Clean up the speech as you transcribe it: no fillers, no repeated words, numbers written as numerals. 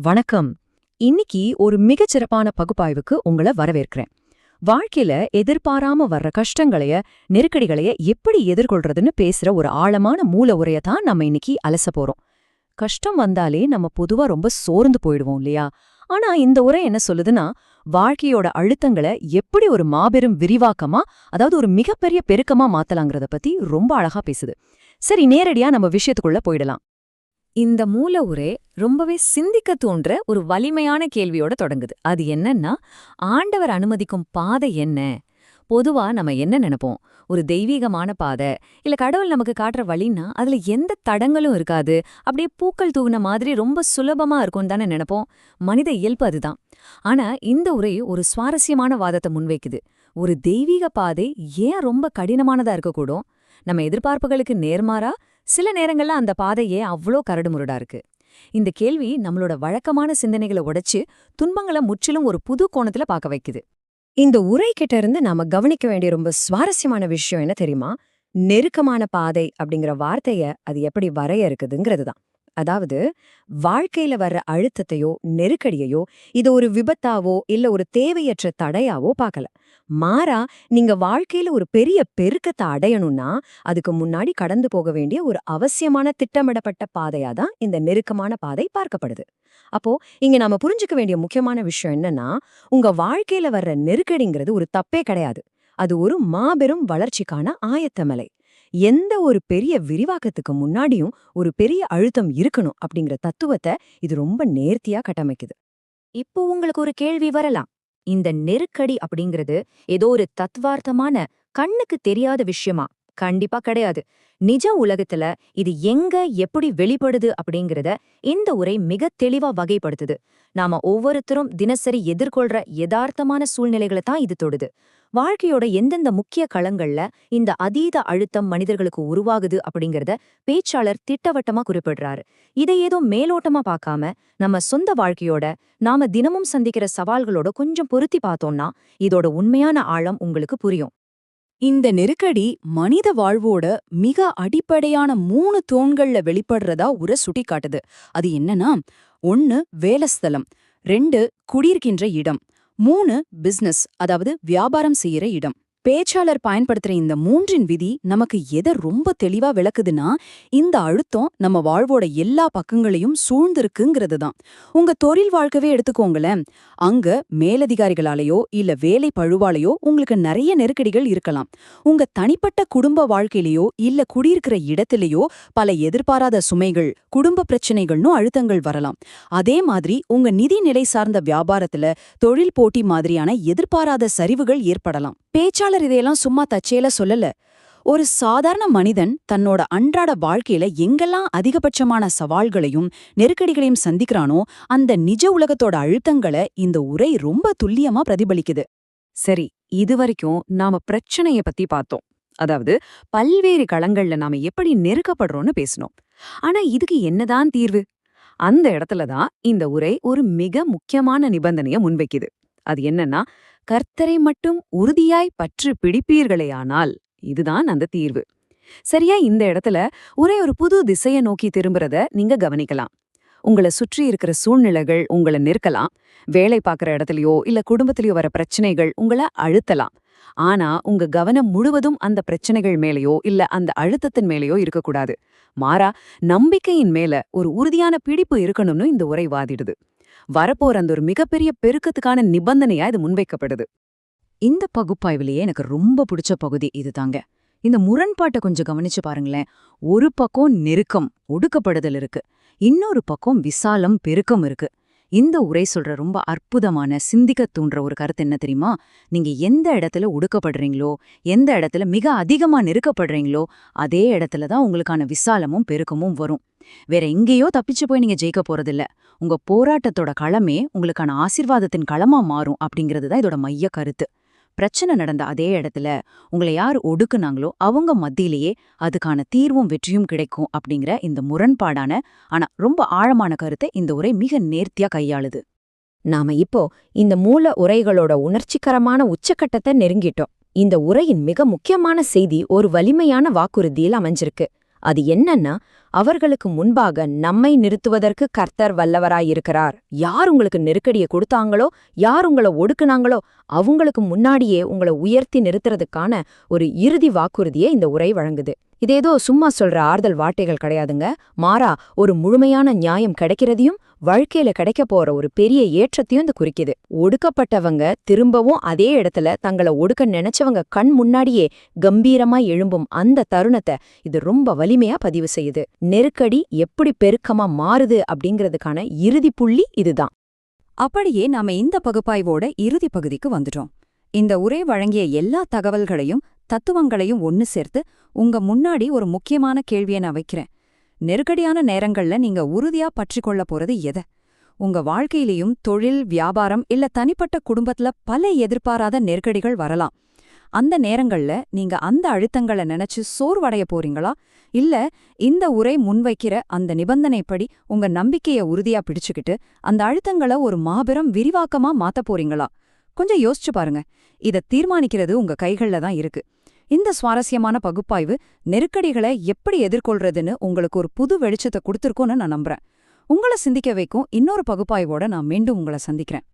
வணக்கம். இன்னைக்கு ஒரு மிகச்சிறப்பான பகுப்பாய்வுக்கு உங்கள வரவேற்கிறேன். வாழ்க்கையில எதிர்பாராம வர்ற கஷ்டங்களைய, நெருக்கடிகளைய எப்படி எதிர்கொள்றதுன்னு பேசுற ஒரு ஆழமான மூல உரைய தான் நம்ம இன்னைக்கு அலச போறோம். கஷ்டம் வந்தாலே நம்ம பொதுவா ரொம்ப சோர்ந்து போயிடுவோம் இல்லையா? ஆனா இந்த உரை என்ன சொல்லுதுன்னா, வாழ்க்கையோட அழுத்தங்களை எப்படி ஒரு மாபெரும் விரிவாக்கமா, அதாவது ஒரு மிகப்பெரிய பெருக்கமா மாத்தலாங்கிறத பத்தி ரொம்ப அழகா பேசுது. சரி, நேரடியா நம்ம விஷயத்துக்குள்ள போயிடலாம். இந்த மூல உரை ரொம்பவே சிந்திக்க தோன்ற ஒரு வலிமையான கேள்வியோட தொடங்குது. அது என்னன்னா, ஆண்டவர் அனுமதிக்கும் பாதை என்ன? பொதுவா நம்ம என்ன நினைப்போம்? ஒரு தெய்வீகமான பாதை, இல்ல கடவுள் நமக்கு காட்டுற வழின்னா அதுல எந்த தடங்களும் இருக்காது, அப்படியே பூக்கள் தூவின மாதிரி ரொம்ப சுலபமா இருக்கும்னு தானே நினைப்போம். மனித இயல்பு அதுதான். ஆனா இந்த உரை ஒரு சுவாரஸ்யமான வாதத்தை முன்வைக்குது. ஒரு தெய்வீக பாதை ஏன் ரொம்ப கடினமானதா இருக்கக்கூடும்? நம்ம எதிர்பார்ப்புகளுக்கு நேர்மாறா சில நேரங்கள்ல அந்த பாதையே அவ்ளோ கரடுமுரடா இருக்கு. இந்த கேள்வி நம்மளோட வழக்கமான சிந்தனைகளை உடைச்சு துன்பங்களை முற்றிலும் ஒரு புது கோணத்துல பார்க்க வைக்குது. இந்த உரை கிட்ட இருந்து நாம கவனிக்க வேண்டிய ரொம்ப சுவாரஸ்யமான விஷயம் என்ன தெரியுமா? நெருக்கமான பாதை அப்படிங்கிற வார்த்தைய அது எப்படி வரையறுக்குதுங்கிறது தான். அதாவது, வாழ்க்கையில வர்ற அழுத்தத்தையோ நெருக்கடியையோ இது ஒரு விபத்தாவோ இல்ல ஒரு தேவையற்ற தடையாவோ பார்க்கல. மாறா, நீங்க வாழ்க்கையில ஒரு பெரிய பெருக்கத்தை அடையணும்னா அதுக்கு முன்னாடி கடந்து போக வேண்டிய ஒரு அவசியமான திட்டமிடப்பட்ட பாதையா தான் இந்த நெருக்கமான பாதை பார்க்கப்படுது. அப்போ இங்க நாம புரிஞ்சுக்க வேண்டிய முக்கியமான விஷயம் என்னன்னா, உங்க வாழ்க்கையில வர்ற நெருக்கடிங்கிறது ஒரு தப்பே கிடையாது. அது ஒரு மாபெரும் வளர்ச்சிக்கான ஆயத்தமலை. எந்த ஒரு பெரிய விரிவாக்கத்துக்கு முன்னாடியும் ஒரு பெரிய அழுத்தம் இருக்கணும் அப்படிங்கிற தத்துவத்தை இது ரொம்ப நேர்த்தியா கட்டமைக்குது. இப்போ உங்களுக்கு ஒரு கேள்வி வரலாம். இந்த நெருக்கடி அப்படிங்கிறது ஏதோ ஒரு தத்வார்த்தமான, கண்ணுக்கு தெரியாத விஷயமா? கண்டிப்பா கிடையாது. நிஜ உலகத்துல இது எங்க எப்படி வெளிப்படுது அப்படிங்கறத இந்த உரை மிக தெளிவா வகைப்படுத்துது. நாம ஒவ்வொருத்தரும் தினசரி எதிர்கொள்ற யதார்த்தமான சூழ்நிலைகளை தான் இது தொடுது. வாழ்க்கையோட எந்தெந்த முக்கிய களங்கள்ல இந்த அதீத அழுத்தம் மனிதர்களுக்கு உருவாகுது அப்படிங்கறத பேச்சாளர் திட்டவட்டமா குறிப்பிடுறாரு. இதை ஏதோ மேலோட்டமா பார்க்காம நம்ம சொந்த வாழ்க்கையோட, நாம தினமும் சந்திக்கிற சவால்களோட கொஞ்சம் பொருத்தி பார்த்தோம்னா இதோட உண்மையான ஆழம் உங்களுக்கு புரியும். இந்த நெருக்கடி மனித வாழ்வோட மிக அடிப்படையான 3 தூண்கள்ல வெளிப்படுறதா உரை சுட்டிக்காட்டுது. அது என்னன்னா, 1 வேலைஸ்தலம், 2 குடியிருக்கின்ற இடம், 3 பிசினஸ், அதாவது வியாபாரம் செய்யற இடம். பேச்சாளர் பயன்படுத்துற இந்த 3இன் விதி நமக்கு எதை ரொம்ப தெளிவா விளக்குதுன்னா, இந்த அழுத்தம் நம்ம வாழ்வோட எல்லா பக்கங்களையும் சூழ்ந்திருக்குங்கிறது தான். உங்க தொழில் வாழ்க்கவே எடுத்துக்கோங்களேன். அங்க மேலதிகாரிகளாலேயோ இல்ல வேலை பழுவாலேயோ உங்களுக்கு நிறைய நெருக்கடிகள் இருக்கலாம். உங்க தனிப்பட்ட குடும்ப வாழ்க்கையிலேயோ இல்ல குடியிருக்கிற இடத்திலேயோ பல எதிர்பாராத சுமைகள், குடும்ப பிரச்சனைகள்னு அழுத்தங்கள் வரலாம். அதே மாதிரி உங்க நிதி நிலை சார்ந்த வியாபாரத்துல தொழில் போட்டி மாதிரியான எதிர்பாராத சரிவுகள் ஏற்படலாம். பேச்சாளர் இதையெல்லாம் சும்மா தச்சேல சொல்லல. ஒரு சாதாரண மனிதன் தன்னோட அன்றாட வாழ்க்கையில எங்கெல்லாம் அதிகபட்சமான சவால்களையும் நெருக்கடிகளையும் சந்திக்கிறானோ அந்த நிஜ உலகத்தோட அழுத்தங்களை இந்த உரை ரொம்ப துல்லியமா பிரதிபலிக்குது. சரி, இதுவரைக்கும் நாம பிரச்சனைய பத்தி பார்த்தோம். அதாவது, பல்வேறு களங்கள்ல நாம எப்படி நெருக்கப்படுறோம்னு பேசணும். ஆனா இதுக்கு என்னதான் தீர்வு? அந்த இடத்துல தான் இந்த உரை ஒரு மிக முக்கியமான நிபந்தனைய முன்வைக்குது. அது என்னன்னா, கர்த்தரை மட்டும் உறுதியாய் பற்று பிடிப்பீர்களேயானால் இதுதான் அந்த தீர்வு. சரியா, இந்த இடத்துல ஒரே ஒரு புது திசைய நோக்கி திரும்புறத நீங்க கவனிக்கலாம். உங்களை சுற்றி இருக்கிற சூழ்நிலைகள் உங்களை நெருக்கலாம். வேலை பார்க்குற இடத்துலயோ இல்ல குடும்பத்திலயோ வர பிரச்சனைகள் உங்களை அழுத்தலாம். ஆனா உங்க கவனம் முழுவதும் அந்த பிரச்சனைகள் மேலேயோ இல்ல அந்த அழுத்தத்தின் மேலேயோ இருக்கக்கூடாது. மாறா, நம்பிக்கையின் மேல ஒரு உறுதியான பிடிப்பு இருக்கணும்னு இந்த உரை வாதிடுது. வரப்போற அந்த ஒரு மிகப்பெரிய பெருக்கத்துக்கான நிபந்தனையா இது முன்வைக்கப்படுது. இந்த பகுப்பாய்விலேயே எனக்கு ரொம்ப பிடிச்ச பகுதி இதுதாங்க. இந்த முரண்பாட்டை கொஞ்சம் கவனிச்சு பாருங்களேன். ஒரு பக்கம் நெருக்கம், ஒடுக்கப்படுதல் இருக்கு. இன்னொரு பக்கம் விசாலம், பெருக்கம் இருக்கு. இந்த உரை சொல்ற ரொம்ப அற்புதமான, சிந்திக்க தூண்டுற ஒரு கருத்து என்ன தெரியுமா? நீங்க எந்த இடத்துல ஒடுக்கப்படுறீங்களோ, எந்த இடத்துல மிக அதிகமா நெருக்கப்படுறீங்களோ அதே இடத்துல தான் உங்களுக்கான விசாலமும் பெருக்கமும் வரும். வேற எங்கேயோ தப்பிச்சு போய் நீங்க ஜெயிக்க போறதில்ல. உங்க போராட்டத்தோட களமே உங்களுக்கான ஆசீர்வாதத்தின் களமா மாறும் அப்படிங்கிறது தான் இதோட மைய கருத்து. பிரச்சனை நடந்த அதே இடத்துல உங்களை யார் ஒடுக்குனாங்களோ அவங்க மத்தியிலேயே அதுக்கான தீர்வும் வெற்றியும் கிடைக்கும் அப்படிங்கிற இந்த முரண்பாடான ஆனா ரொம்ப ஆழமான கருத்தை இந்த உரை மிக நேர்த்தியா கையாளுது. நாம இப்போ இந்த மூல உரைகளோட உணர்ச்சிகரமான உச்சக்கட்டத்தை நெருங்கிட்டோம். இந்த உரையின் மிக முக்கியமான செய்தி ஒரு வலிமையான வாக்குறுதியில் அமைஞ்சிருக்கு. அது என்னன்னா, அவர்களுக்கு முன்பாக நம்மை நிறுத்துவதற்கு கர்த்தர் வல்லவராயிருக்கிறார். யார் உங்களுக்கு நெருக்கடியை கொடுத்தாங்களோ, யார் உங்களை ஒடுக்குனாங்களோ, அவங்களுக்கு முன்னாடியே உங்களை உயர்த்தி நிறுத்துறதுக்கான ஒரு இறுதி வாக்குறுதியை இந்த உரை வழங்குது. இதேதோ சும்மா சொல்ற ஆறுதல் வார்த்தைகள் கிடையாதுங்க. மாறா, ஒரு முழுமையான நியாயம் கிடைக்கிறதையும் வாழ்க்கையில கிடைக்க போற ஒரு பெரிய ஏற்றத்தையும் இது குறிக்குது. ஒடுக்கப்பட்டவங்க திரும்பவும் அதே இடத்துல தங்களை ஒடுக்க நினைச்சவங்க கண் முன்னாடியே கம்பீரமா எழும்பும் அந்த தருணத்தை இது ரொம்ப வலிமையா பதிவு செய்யுது. நெருக்கடி எப்படி பெருக்கமா மாறுது அப்படிங்கிறதுக்கான இறுதி புள்ளி இதுதான். அப்படியே நாம இந்த பகுப்பாய்வோட இறுதி பகுதிக்கு வந்துட்டோம். இந்த உரை வழங்கிய எல்லா தகவல்களையும் தத்துவங்களையும் ஒன்னு சேர்த்து உங்க முன்னாடி ஒரு முக்கியமான கேள்வியை நான் வைக்கிறேன். நெருக்கடியான நேரங்கள்ல நீங்க உறுதியா பற்றி கொள்ள போறது எதை? உங்க வாழ்க்கையிலையும் தொழில், வியாபாரம் இல்ல தனிப்பட்ட குடும்பத்துல பல எதிர்பாராத நெருக்கடிகள் வரலாம். அந்த நேரங்கள்ல நீங்க அந்த அழுத்தங்களை நினைச்சு சோர்வடைய போறீங்களா? இல்ல இந்த உரை முன்வைக்கிற அந்த நிபந்தனைப்படி உங்க நம்பிக்கைய உறுதியா பிடிச்சுக்கிட்டு அந்த அழுத்தங்களை ஒரு மாபெரும் விரிவாக்கமா மாத்த போறீங்களா? கொஞ்சம் யோசிச்சு பாருங்க. இத தீர்மானிக்கிறது உங்க கைகள்ல தான் இருக்கு. இந்த சுவாரஸ்யமான பகுப்பாய்வு நெருக்கடிகளை எப்படி எதிர்கொள்றதுன்னு உங்களுக்கு ஒரு புது வெளிச்சத்தை கொடுத்துருக்கோன்னு நான் நம்புறேன். உங்களை சிந்திக்க வைக்கும் இன்னொரு பகுப்பாய்வோட நான் மீண்டும் உங்களை சந்திக்கிறேன்.